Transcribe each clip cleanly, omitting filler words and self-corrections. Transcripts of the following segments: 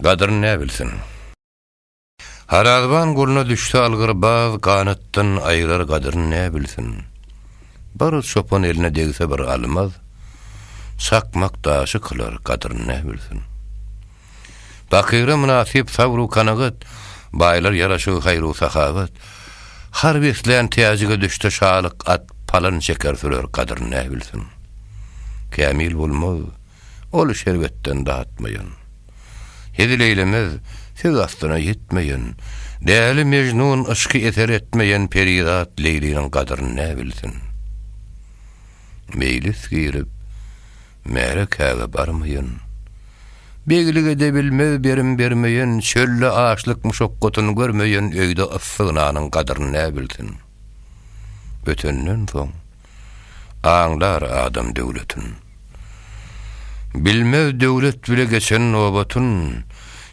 Gadyryny ne bilsin? Harazban goluna düştü algırbaz, kanıttın aylar gadyryny ne bilsin? Bir çopan eline degse bir almaz, sakmak daşy kılar gadyryny ne bilsin? Bakyra münasip sabru kanagat, baylar yaraşy hayru sahabat, har beslen tiyajiga düştü şalyk at palan çeker sürer gadyryny ne bilsin? Kamil bolmaz, ol şerbetten dağıtmayan. Hedi leylemez, siz astyna yetmeyen, däli Mecnun ışky eter etmeyen peridat Leylinin gadyryny ne bilsin? Meylis girip, mere käge barmayan, beglige de bilmez berim bermeyen, çölle ağaçlık muşokkotuny görmeyen öýde ıssynanyň gadyryny ne bilsin? Ötenden soň, aňlar adam döwletin. Bilmez döwlet bile geçen nobatyn,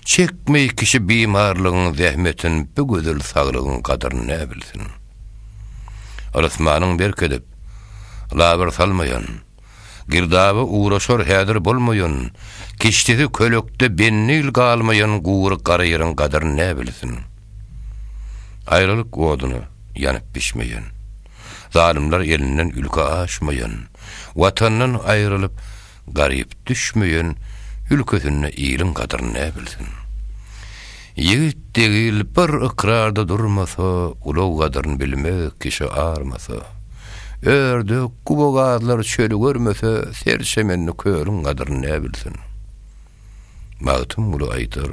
çekmeý kişi bimarlygyň zähmetin, bu gözel saglygyň gadyryny ne bilsin? Arasmanyň berkedip, labar salmayan, girdabı uğraşar hädir bolmayan, kiştisi kölökde bennil galmayan guwry garaýyryň gadyryny ne bilsin? Aýralyk goduny ýanyp pişmeyen, zalimler elinden ülke aşmayan, watandan aýrylyp garyp düşmeyen, ülkesine iyiliň gadyryny ne bilsin? Ýigit degil bir ikrarda durmasa, ulaw gadyryny bilmek kişi armasa, ördük kubogazlar çölü görmese, serşemenni körün gadyryny ne bilsin? Magtym ulu aýdyr,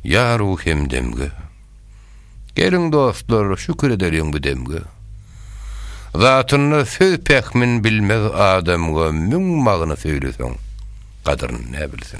ya ruhem demge, gelin dostlar şükür edelim bu demge. Zatyny söz pekmin bilmez adamga müň magny söýleseň, gadyryny ne bilsin?